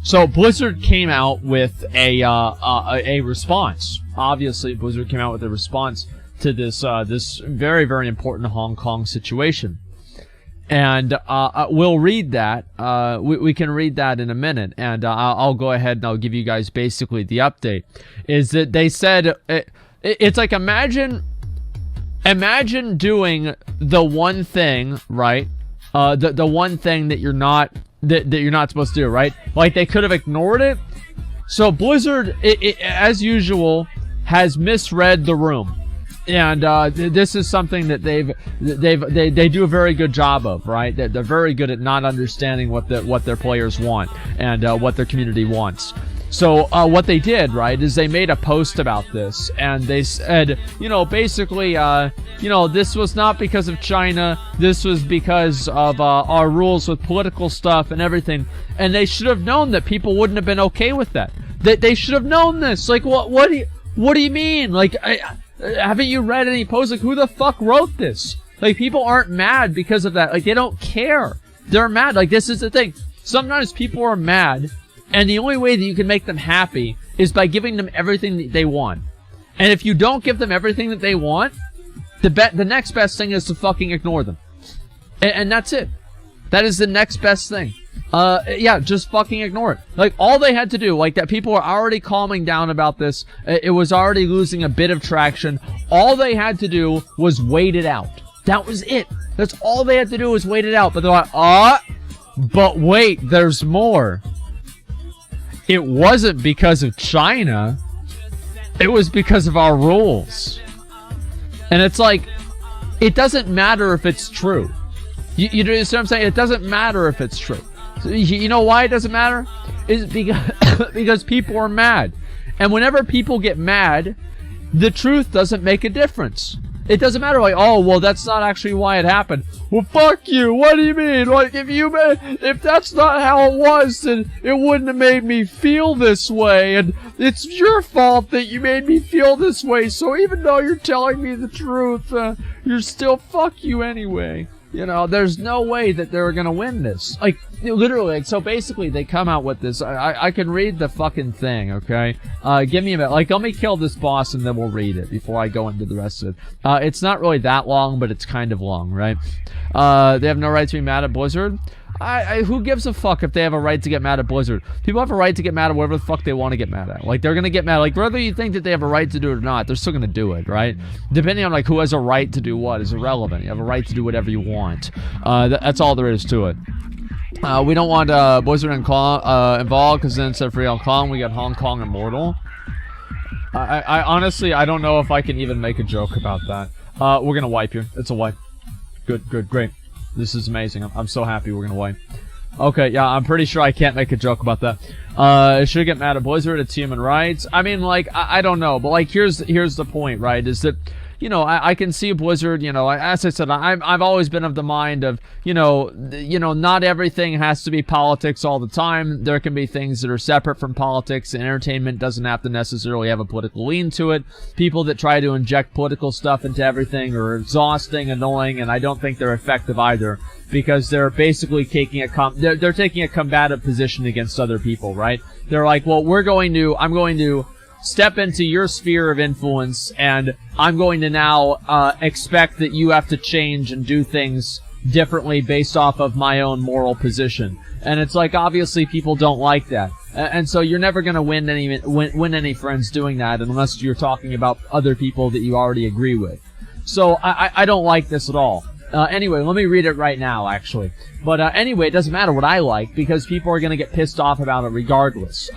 So Blizzard came out with a response. Obviously, Blizzard came out with a response to this this very, very important Hong Kong situation. And we'll read that. We can read that in a minute. And I'll go ahead and I'll give you guys basically the update. Is that they said... It's like imagine doing the one thing, right? The one thing that you're not supposed to do, right? Like they could have ignored it. So Blizzard, as usual, has misread the room, and this is something that they do a very good job of, right? They're very good at not understanding what their players want and what their community wants. So what they did, right, is they made a post about this, and they said, basically, this was not because of China, this was because of our rules with political stuff and everything, and they should have known that people wouldn't have been okay with that. They should have known this. Like, what do you mean? Like, haven't you read any posts? Like, who the fuck wrote this? Like, people aren't mad because of that. Like, they don't care. They're mad. Like, this is the thing. Sometimes people are mad, and the only way that you can make them happy is by giving them everything that they want. And if you don't give them everything that they want, the next best thing is to fucking ignore them. And that's it. That is the next best thing. Yeah, just fucking ignore it. Like, all they had to do, like, that people were already calming down about this. It was already losing a bit of traction. All they had to do was wait it out. That was it. That's all they had to do was wait it out. But they're like, but wait, there's more. It wasn't because of China. It was because of our rules. And it's like, it doesn't matter if it's true. You know what I'm saying? It doesn't matter if it's true. So you know why it doesn't matter? It's because people are mad. And whenever people get mad, the truth doesn't make a difference. It doesn't matter, like, oh, well, that's not actually why it happened. Well, fuck you. What do you mean? Like, if that's not how it was, then it wouldn't have made me feel this way. And it's your fault that you made me feel this way. So even though you're telling me the truth, you're still fuck you anyway. There's no way that they're gonna win this. Like, literally, like, so basically they come out with this. I can read the fucking thing, okay? Give me a minute. Like, let me kill this boss and then we'll read it before I go into the rest of it. It's not really that long, but it's kind of long, right? They have no right to be mad at Blizzard. Who gives a fuck if they have a right to get mad at Blizzard? People have a right to get mad at whatever the fuck they want to get mad at. Like, they're gonna get mad. Like, whether you think that they have a right to do it or not, they're still gonna do it, right? Depending on, like, who has a right to do what is irrelevant. You have a right to do whatever you want. That's all there is to it. We don't want Blizzard and involved, because then instead of Free Hong Kong, we got Hong Kong Immortal. I honestly, I don't know if I can even make a joke about that. We're gonna wipe you. It's a wipe. Good, great. This is amazing. I'm so happy we're gonna win. Okay, yeah, I'm pretty sure I can't make a joke about that. Should get mad at Blizzard. It's human rights. I mean, like, I don't know, but, like, here's the point, right? Is that, I can see Blizzard, as I said, I've always been of the mind of, not everything has to be politics all the time. There can be things that are separate from politics, and entertainment doesn't have to necessarily have a political lean to it. People that try to inject political stuff into everything are exhausting, annoying, and I don't think they're effective either, because they're basically taking they're taking a combative position against other people, right? They're like, well, I'm going to step into your sphere of influence, and I'm going to now expect that you have to change and do things differently based off of my own moral position. And it's like, obviously people don't like that. And so you're never going to win any friends doing that unless you're talking about other people that you already agree with. So I don't like this at all. Anyway, let me read it right now, actually. But anyway, it doesn't matter what I like, because people are going to get pissed off about it regardless.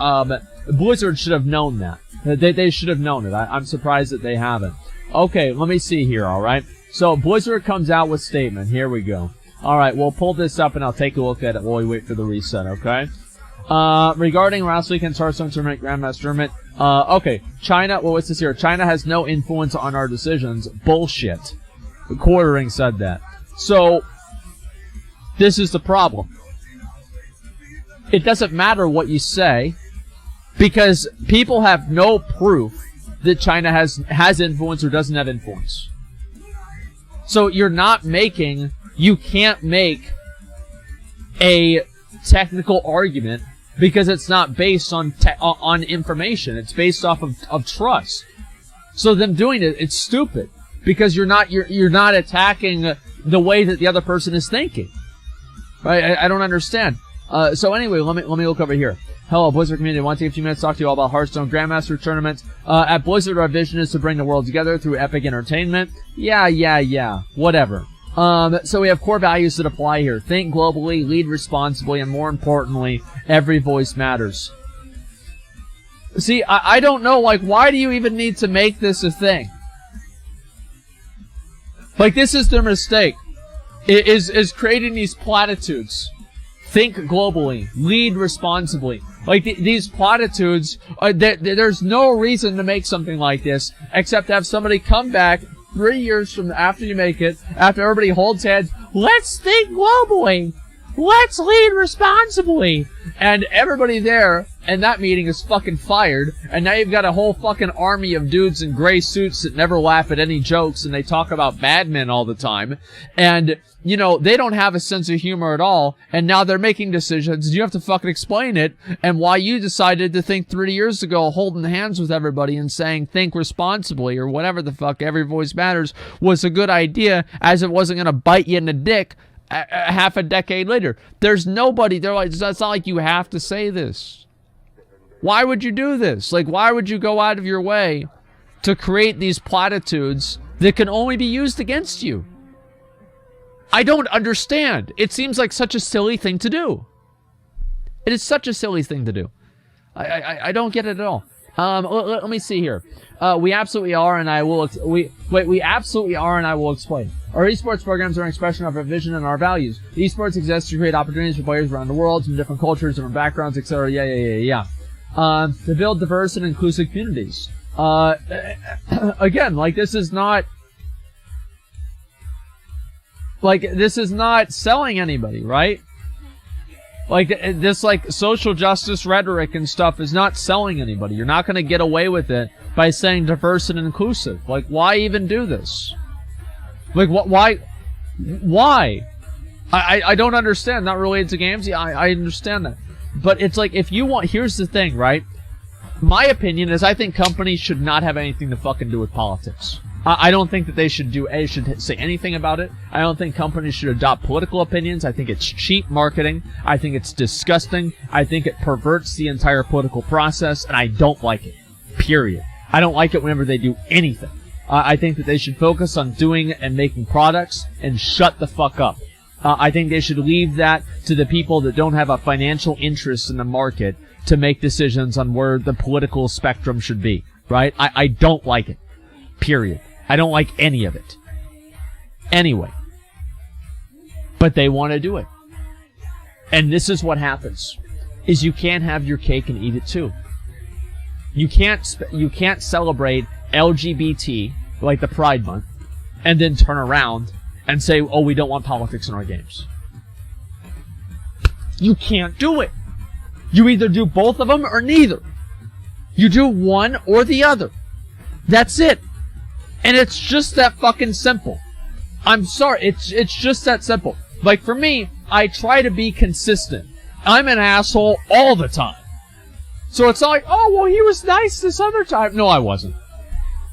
Blizzard should have known that. They should have known it. I'm surprised that they haven't. Okay, let me see here, alright? So, Blizzard comes out with statement. Here we go. Alright, we'll pull this up and I'll take a look at it while we wait for the reset, okay? Regarding last weekend's Hearthstone tournament, Grandmaster tournament, okay, China, well, what's this here? China has no influence on our decisions. Bullshit. Quartering said that. So, this is the problem. It doesn't matter what you say, because people have no proof that China has influence or doesn't have influence. So you can't make a technical argument because it's not based on information. It's based off of trust. So them doing it, it's stupid because you're not attacking the way that the other person is thinking. Right? I don't understand. So anyway, let me look over here. Hello, Blizzard community. I want to take a few minutes to talk to you all about Hearthstone Grandmaster tournaments. At Blizzard, our vision is to bring the world together through epic entertainment. Yeah. Whatever. So we have core values that apply here. Think globally, lead responsibly, and more importantly, every voice matters. See, I don't know, like, why do you even need to make this a thing? Like, this is their mistake. Is creating these platitudes. Think globally, lead responsibly. Like, these platitudes, there's no reason to make something like this, except to have somebody come back 3 years from after you make it, after everybody holds hands, let's think globally. Let's lead responsibly. And everybody there in that meeting is fucking fired. And now you've got a whole fucking army of dudes in gray suits that never laugh at any jokes and they talk about bad men all the time. And, you know, they don't have a sense of humor at all. And now they're making decisions. You have to fucking explain it. And why you decided to think 3 years ago holding hands with everybody and saying think responsibly or whatever the fuck, every voice matters, was a good idea, as it wasn't going to bite you in the dick half a decade later. There's nobody, they're like, it's not like you have to say this. Why would you do this? Like, why would you go out of your way to create these platitudes that can only be used against you? I don't understand. It seems like such a silly thing to do. It is such a silly thing to do. I don't get it at all. Let me see here. We absolutely are, and I will. We absolutely are, and I will explain. Our esports programs are an expression of our vision and our values. Esports exists to create opportunities for players around the world from different cultures, different backgrounds, etc. Yeah. To build diverse and inclusive communities. Again, like, this is not selling anybody, right? Like, this, like, social justice rhetoric and stuff is not selling anybody. You're not going to get away with it by saying diverse and inclusive. Like, why even do this? Like, why? I don't understand. Not related to games. Yeah, I understand that. But it's like, if you want, here's the thing, right? My opinion is I think companies should not have anything to fucking do with politics. I don't think that they should say anything about it. I don't think companies should adopt political opinions. I think it's cheap marketing. I think it's disgusting. I think it perverts the entire political process, and I don't like it. Period. I don't like it whenever they do anything. I think that they should focus on doing and making products and shut the fuck up. I think they should leave that to the people that don't have a financial interest in the market to make decisions on where the political spectrum should be, right? I don't like it. Period. I don't like any of it. Anyway. But they want to do it. And this is what happens. Is you can't have your cake and eat it too. You can't celebrate LGBT, like the Pride Month, and then turn around and say, oh, we don't want politics in our games. You can't do it. You either do both of them or neither. You do one or the other. That's it. And it's just that fucking simple. I'm sorry, it's just that simple. Like, for me, I try to be consistent. I'm an asshole all the time. So it's not like, oh, well, he was nice this other time. No, I wasn't.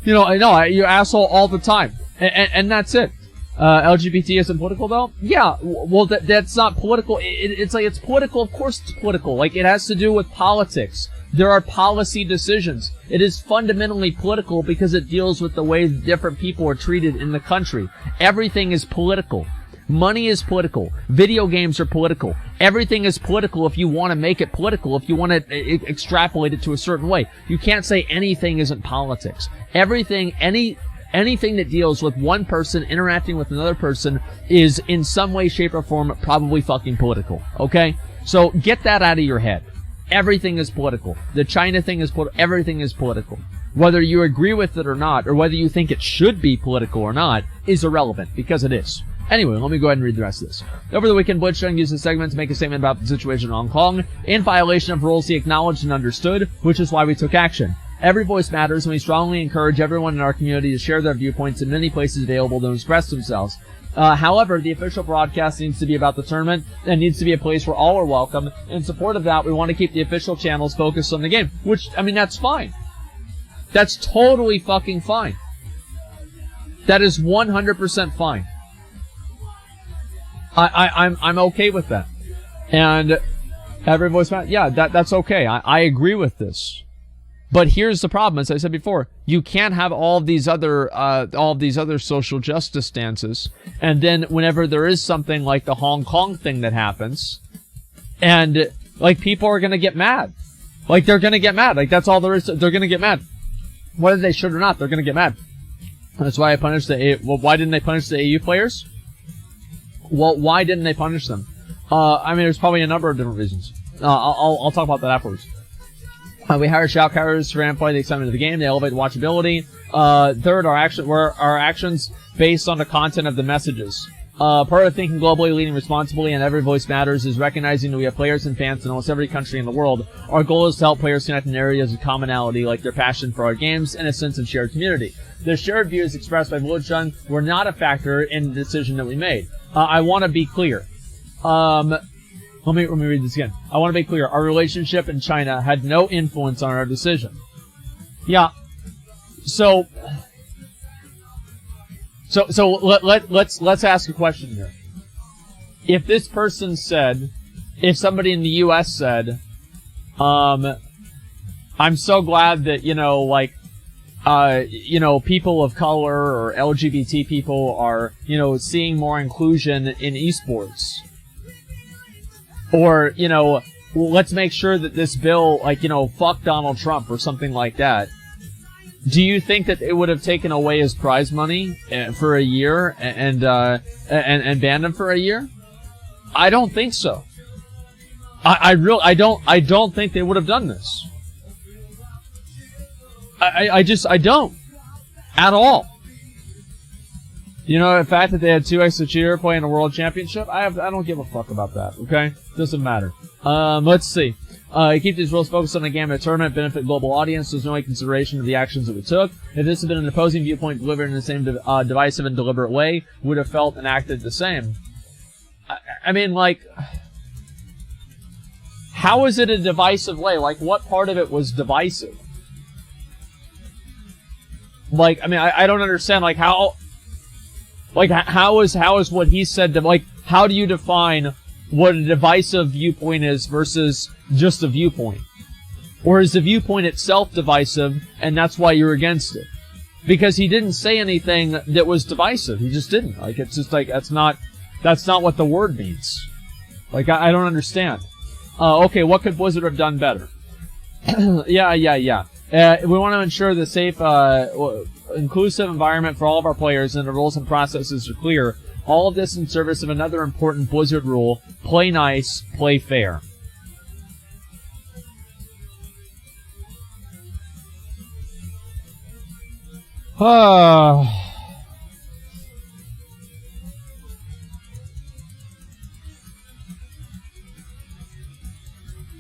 You know, you're asshole all the time. And that's it. LGBT isn't political, though? Yeah, well, that's not political. It's like, it's political. Of course it's political. Like, it has to do with politics. There are policy decisions. It is fundamentally political because it deals with the way different people are treated in the country. Everything is political. Money is political. Video games are political. Everything is political if you want to make it political, if you want to extrapolate it to a certain way. You can't say anything isn't politics. Everything, anything that deals with one person interacting with another person is in some way, shape, or form probably fucking political. Okay? So get that out of your head. Everything is political. The China thing is political. Everything is political. Whether you agree with it or not, or whether you think it should be political or not, is irrelevant, because it is. Anyway, let me go ahead and read the rest of this. Over the weekend, Blitzchung used this segment to make a statement about the situation in Hong Kong, in violation of rules he acknowledged and understood, which is why we took action. Every voice matters, and we strongly encourage everyone in our community to share their viewpoints in many places available to express themselves. However, the official broadcast needs to be about the tournament and needs to be a place where all are welcome. In support of that, we want to keep the official channels focused on the game. Which, I mean, that's fine. That's totally fucking fine. That is 100% fine. I'm okay with that. And every voice, yeah, that's okay. I agree with this. But here's the problem, as I said before, you can't have all of these other social justice stances, and then whenever there is something like the Hong Kong thing that happens, and like people are gonna get mad, like they're gonna get mad, like that's all there is. They're gonna get mad, whether they should or not. They're gonna get mad. That's why I punished why didn't they punish the AU players? Well, why didn't they punish them? I mean, there's probably a number of different reasons. I'll talk about that afterwards. We hire shoutcasters to amplify the excitement of the game. They elevate watchability. Third, our actions based on the content of the messages. Part of thinking globally, leading responsibly, and every voice matters is recognizing that we have players and fans in almost every country in the world. Our goal is to help players connect in areas of commonality, like their passion for our games and a sense of shared community. The shared views expressed by Blizzard were not a factor in the decision that we made. I want to be clear. Let me read this again. I want to be clear. Our relationship in China had no influence on our decision. Yeah. So let's ask a question here. If this person said, if somebody in the U.S. said, I'm so glad that, people of color or LGBT people are, seeing more inclusion in esports. Or, let's make sure that this bill, fuck Donald Trump or something like that. Do you think that they would have taken away his prize money for a year and banned him for a year? I don't think so. I don't think they would have done this. I don't. At all. The fact that they had 2 extra cheater playing a world championship, I don't give a fuck about that, okay? Doesn't matter. Let's see. Keep these rules focused on the game of the tournament, benefit global audience. There's no consideration of the actions that we took. If this had been an opposing viewpoint delivered in the same divisive and deliberate way, would have felt and acted the same. I mean, how is it a divisive way? What part of it was divisive? I don't understand, how... how is what he said to, how do you define what a divisive viewpoint is versus just a viewpoint? Or is the viewpoint itself divisive, and that's why you're against it? Because he didn't say anything that was divisive. He just didn't. It's just, that's not what the word means. I don't understand. Okay, what could Blizzard have done better? Yeah. We want to ensure the safe, inclusive environment for all of our players, and the rules and processes are clear. All of this in service of another important Blizzard rule: play nice, play fair.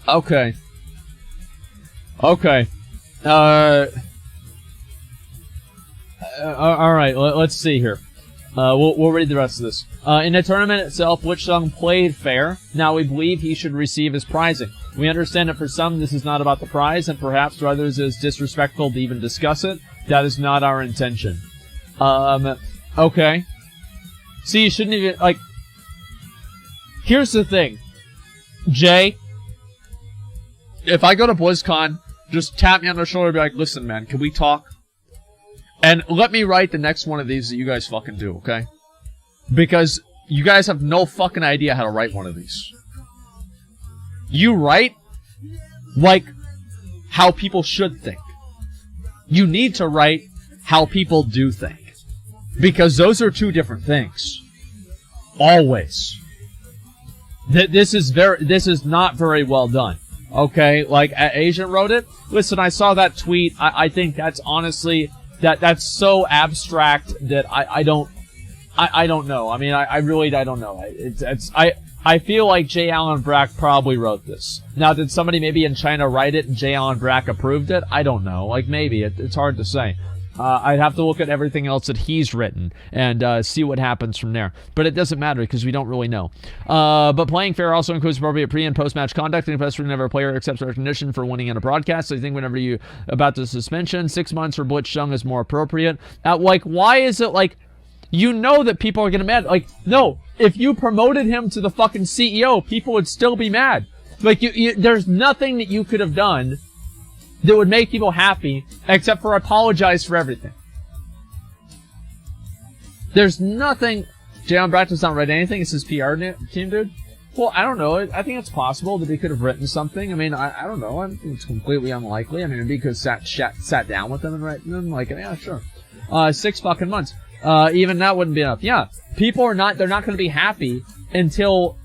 Okay. Alright, let's see here. We'll read the rest of this. In the tournament itself, Witchsong played fair. Now we believe he should receive his prizing. We understand that for some this is not about the prize, and perhaps for others it is disrespectful to even discuss it. That is not our intention. Okay. See, you shouldn't even, here's the thing. Jay, if I go to BlizzCon, just tap me on the shoulder and be like, listen, man, can we talk? And let me write the next one of these that you guys fucking do, okay? Because you guys have no fucking idea how to write one of these. You write how people should think. You need to write how people do think. Because those are two different things. Always. This is not very well done. Okay? Asian wrote it. Listen, I saw that tweet. I think that's honestly... That's so abstract that I don't know. I mean, I really don't know. I feel like J. Allen Brack probably wrote this. Now, did somebody maybe in China write it and J. Allen Brack approved it? I don't know. Maybe. It's hard to say. I'd have to look at everything else that he's written and see what happens from there. But it doesn't matter because we don't really know. But playing fair also includes appropriate pre- and post-match conduct, and best whenever a player accepts recognition for winning in a broadcast. So I think whenever you about the suspension, 6 months for Blitzchung is more appropriate. Like, why is it like, you know that people are going to be mad? Like, no, if you promoted him to the fucking CEO, people would still be mad. Like, there's nothing that you could have done that would make people happy except for apologize for everything. There's nothing. Jalen Bratt does not write anything. It's his PR team, dude. Well, I don't know. I think it's possible that he could have written something. I mean, I don't know. I think it's completely unlikely. I mean, maybe he could have sat down with them and written them. Like, yeah, sure. 6 fucking months. Even that wouldn't be enough. Yeah, people are not. They're not going to be happy until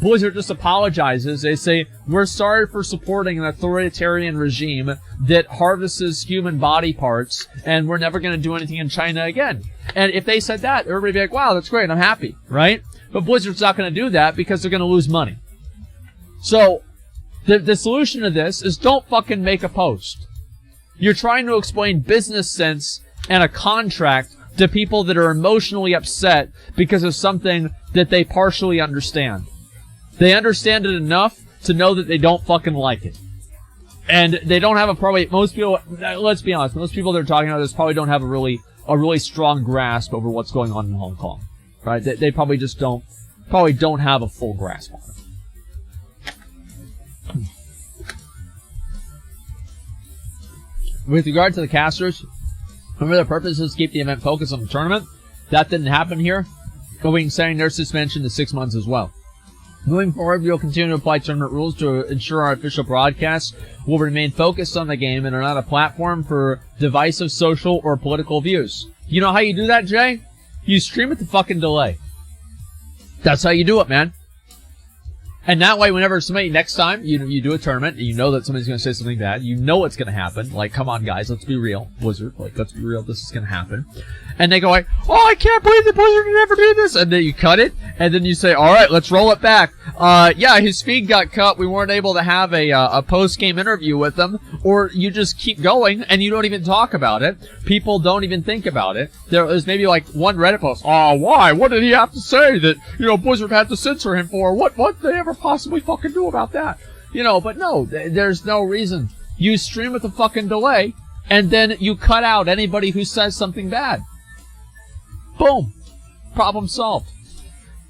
Blizzard just apologizes. They say, we're sorry for supporting an authoritarian regime that harvests human body parts, and we're never going to do anything in China again. And if they said that, everybody would be like, wow, that's great, I'm happy, right? But Blizzard's not going to do that because they're going to lose money. So, the solution to this is don't fucking make a post. You're trying to explain business sense and a contract to people that are emotionally upset because of something that they partially understand. They understand it enough to know that they don't fucking like it. And they don't have most people, let's be honest, most people that are talking about this probably don't have a really strong grasp over what's going on in Hong Kong. Right? They probably just don't have a full grasp on it. With regard to the casters, remember the purpose is to keep the event focused on the tournament. That didn't happen here. Going saying their suspension to 6 months as well. Moving forward, we will continue to apply tournament rules to ensure our official broadcasts will remain focused on the game and are not a platform for divisive social or political views. You know how you do that, Jay? You stream at the fucking delay. That's how you do it, man. And that way, whenever somebody, next time you do a tournament, and you know that somebody's going to say something bad, you know what's going to happen. Like, come on, guys, let's be real. Blizzard, like, let's be real, this is going to happen. And they go like, oh, I can't believe that Blizzard would ever do this. And then you cut it, and then you say, all right, let's roll it back. Yeah, his feed got cut. We weren't able to have a post-game interview with him. Or you just keep going, and you don't even talk about it. People don't even think about it. There's maybe like one Reddit post. Oh, why? What did he have to say that, Blizzard had to censor him for? What did they ever possibly fucking do about that? But no, there's no reason. You stream with a fucking delay, and then you cut out anybody who says something bad. Boom. Problem solved.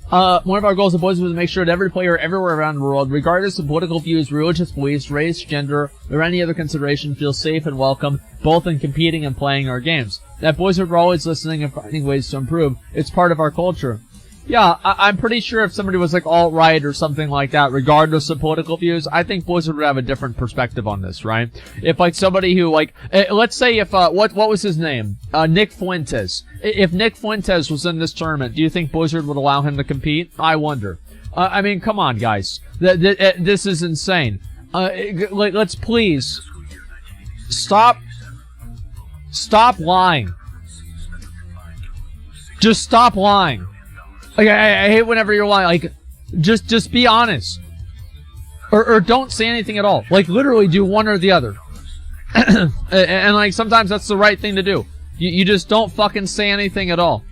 One of our goals at Blizzard was to make sure that every player everywhere around the world, regardless of political views, religious beliefs, race, gender, or any other consideration, feels safe and welcome, both in competing and playing our games. At Blizzard, we're always listening and finding ways to improve. It's part of our culture. Yeah, I'm pretty sure if somebody was like alt-right or something like that, regardless of political views, I think Blizzard would have a different perspective on this, right? If like somebody who like, let's say if, what was his name? Nick Fuentes. If Nick Fuentes was in this tournament, do you think Blizzard would allow him to compete? I wonder. I mean, come on, guys. This is insane. Let's please stop lying. Just stop lying. Like, I hate whenever you're lying. Like, just be honest. Or don't say anything at all. Like, literally do one or the other. and like, sometimes that's the right thing to do. You just don't fucking say anything at all.